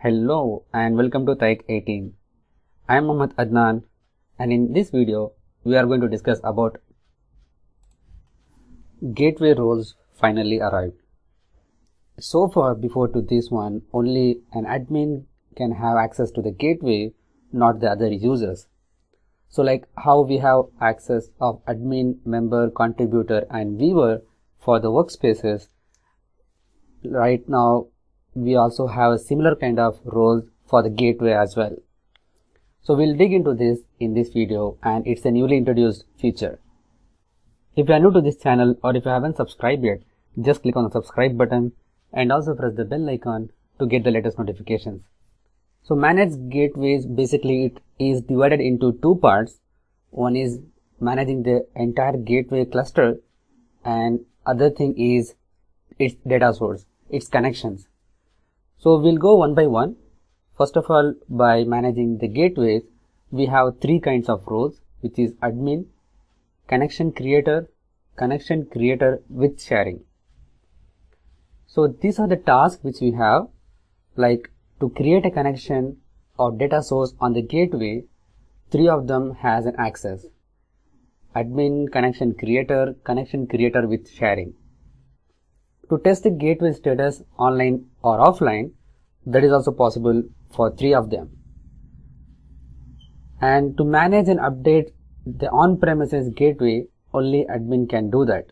Hello and welcome to taik18. I am Mohammed Adnan, and in this video we are going to discuss about gateway roles finally arrived. So far before to this one, only an admin can have access to the gateway, not the other users. So like how we have access of admin, member, contributor and viewer for the workspaces, right now we also have a similar kind of roles for the gateway as well. So we'll dig into this in this video, and it's a newly introduced feature. If you are new to this channel or if you haven't subscribed yet, just click on the subscribe button and also press the bell icon to get the latest notifications. So manage gateways, basically it is divided into two parts. One is managing the entire gateway cluster, and other thing is its data source, its connections. So we'll go one by one. First of all, by managing the gateways, we have three kinds of roles, which is admin, connection creator with sharing. So these are the tasks which we have, like to create a connection or data source on the gateway. Three of them has an access: admin, connection creator with sharing. To test the gateway status online or offline, that is also possible for three of them. And to manage and update the on-premises gateway, only admin can do that.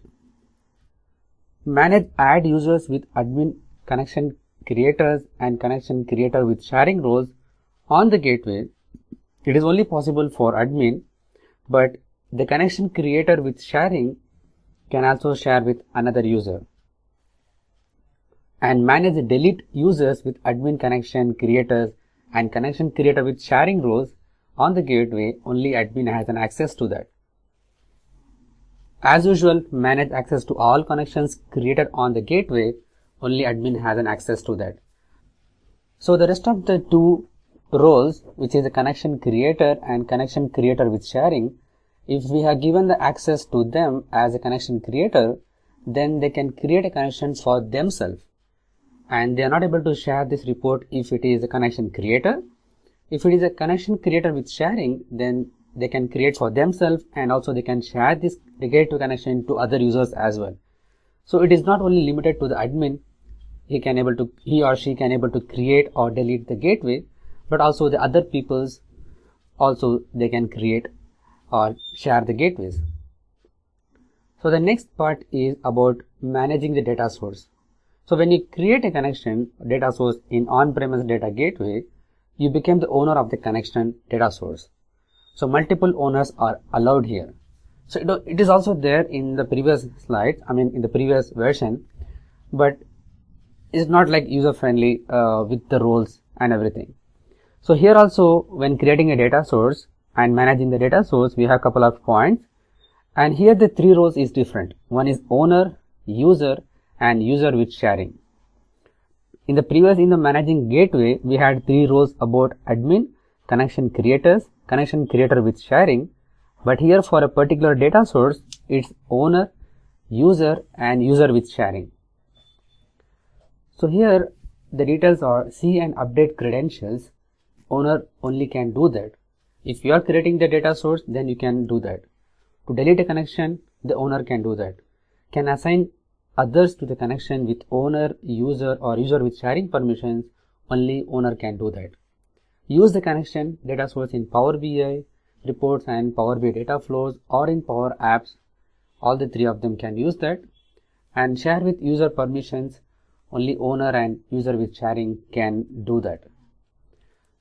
Manage add users with admin, connection creators and connection creator with sharing roles on the gateway. It is only possible for admin, but the connection creator with sharing can also share with another user. And manage delete users with admin, connection creators and connection creator with sharing roles on the gateway. Only admin has an access to that. As usual, manage access to all connections created on the gateway. Only admin has an access to that. So the rest of the two roles, which is the connection creator and connection creator with sharing, if we have given the access to them as a connection creator, then they can create a connection for themselves. And they are not able to share this report if it is a connection creator. If it is a connection creator with sharing, then they can create for themselves, and also they can share this gateway connection to other users as well. So it is not only limited to the admin, he or she can able to create or delete the gateway, but also the other peoples also they can create or share the gateways. So the next part is about managing the data source. So when you create a connection data source in on-premise data gateway, you become the owner of the connection data source. So multiple owners are allowed here. So it is also there in the previous slide, in the previous version, but it's not like user friendly with the roles and everything. So here also, when creating a data source and managing the data source, we have a couple of points, and here the three roles is different. One is owner, user and user with sharing. In the managing gateway, we had three roles about admin, connection creator with sharing, but here for a particular data source, it's owner, user and user with sharing. So here the details are see and update credentials. Owner only can do that. If you are creating the data source, then you can do that. To delete a connection, the owner can do that. Can assign others to the connection with owner, user or user with sharing permissions, only owner can do that. Use the connection data source in PowerBI reports and PowerBI data flows or in Power Apps. All the three of them can use that. And share with user permissions, only owner and user with sharing can do that.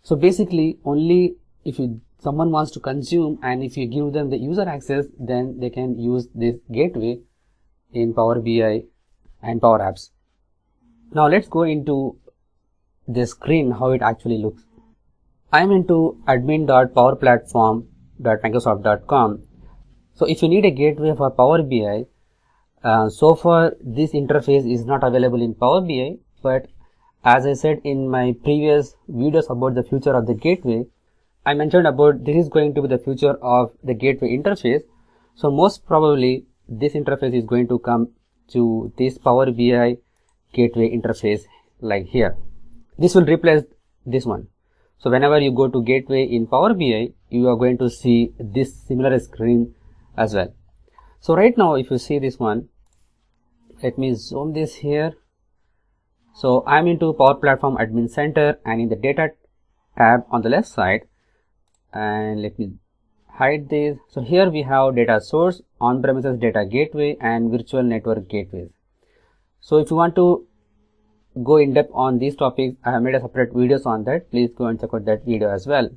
So basically only if someone wants to consume and if you give them the user access, then they can use this gateway in Power BI and Power Apps. Now let's go into the screen, how it actually looks. I am into admin.powerplatform.microsoft.com. So if you need a gateway for Power BI, so far this interface is not available in Power BI, but as I said in my previous videos about the future of the gateway, I mentioned about this is going to be the future of the gateway interface. So most probably this interface is going to come to this Power BI gateway interface like here. This will replace this one. So whenever you go to gateway in Power BI, you are going to see this similar screen as well. So right now, if you see this one, let me zoom this here. So I'm into Power Platform Admin Center and in the data tab on the left side, and let me hide this. So here we have data source, on-premises data gateway and virtual network gateways. So if you want to go in depth on these topics, I have made a separate videos on that. Please go and check out that video as well.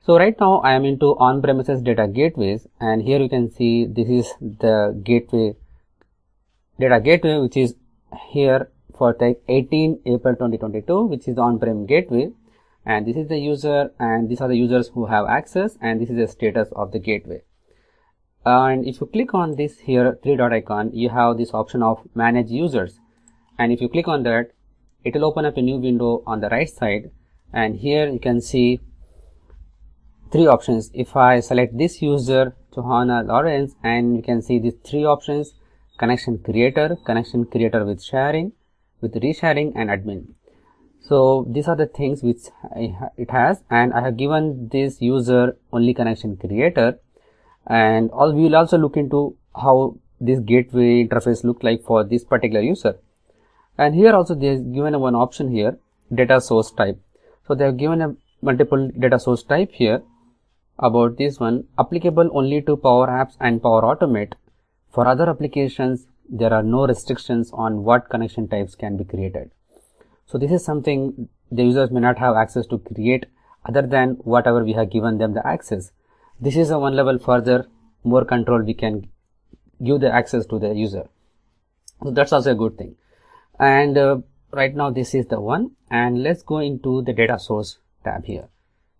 So right now I am into on-premises data gateways, and here you can see this is the gateway, data gateway, which is here for taik18 April 2022, which is the on-prem gateway, and this is the user, and these are the users who have access, and this is the status of the gateway. And if you click on this here 3-dot icon, you have this option of manage users, and if you click on that, it will open up a new window on the right side, and here you can see 3 options. If I select this user, Johanna Lawrence, and you can see these 3 options: connection creator with sharing, with resharing, and admin. So these are the things which it has, and I have given this user only connection creator, and we will also look into how this gateway interface look like for this particular user. And here also they have given one option here, data source type. So they have given a multiple data source type here. About this one, applicable only to Power Apps and Power Automate. For other applications, there are no restrictions on what connection types can be created. So this is something the users may not have access to create other than whatever we have given them the access. This is a one level further, more control we can give the access to the user. So that's also a good thing. And right now this is the one, and let's go into the data source tab here.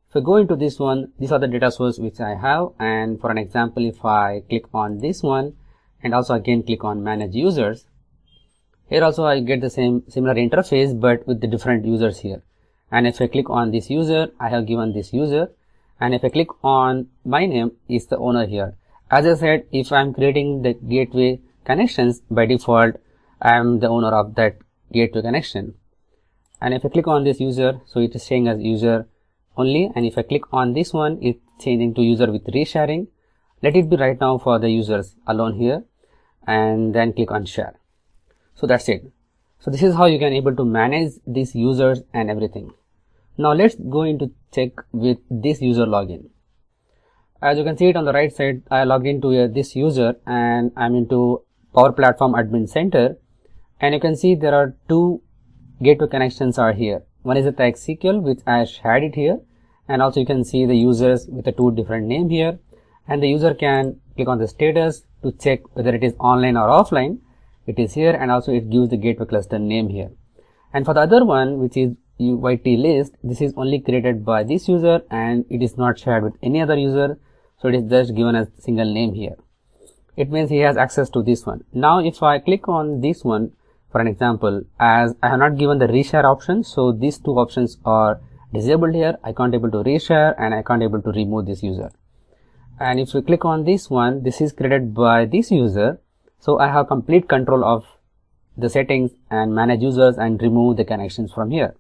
If I go into this one, these are the data source which I have, and for an example, if I click on this one and also again click on manage users, here also I get the similar interface but with the different users here. And if I click on this user, I have given this user, and if I click on my name, is the owner here. As I said, if I am creating the gateway connections, by default I am the owner of that gateway connection. And if I click on this user, so it is saying as user only, and if I click on this one, it's changing to user with resharing. Let it be right now for the users alone here, and then click on share. So that's it. So this is how you can able to manage these users and everything. Now let's go into check with this user login. As you can see it on the right side, I logged into this user and I'm into Power Platform Admin Center, and you can see there are 2 gateway connections are here. One is a taik18, which I shared it here, and also you can see the users with the 2 different name here, and the user can click on the status to check whether it is online or offline. It is here, and also it gives the gateway cluster name here. And for the other one, which is YT list, this is only created by this user and it is not shared with any other user, so it is just given as single name here. It means he has access to this one. Now if I click on this one, for an example, as I have not given the reshare option, so these 2 options are disabled here. I can't able to reshare and I can't able to remove this user. And if we click on this one, this is created by this user, so I have complete control of the settings and manage users and remove the connections from here.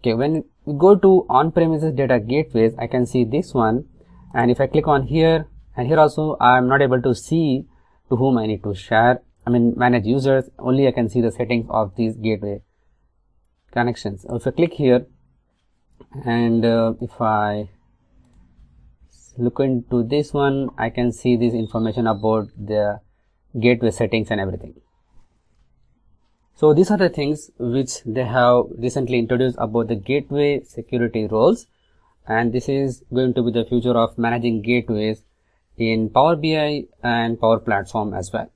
Okay, when we go to on-premises data gateways, I can see this one, and if I click on here, and here also I am not able to see to whom I need to share, manage users, only I can see the settings of these gateway connections. If I click here, and if I look into this one, I can see this information about the gateway settings and everything. So these are the things which they have recently introduced about the gateway security roles, and this is going to be the future of managing gateways in Power BI and Power Platform as well.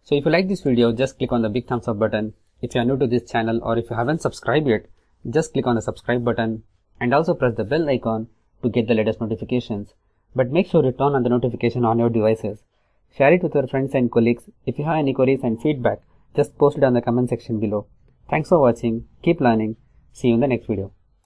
So if you like this video, just click on the big thumbs up button. If you are new to this channel or if you haven't subscribed yet, just click on the subscribe button and also press the bell icon to get the latest notifications. But make sure you turn on the notification on your devices. Share it with your friends and colleagues. If you have any queries and feedback, just post it on the comment section below. Thanks for watching. Keep learning. See you in the next video.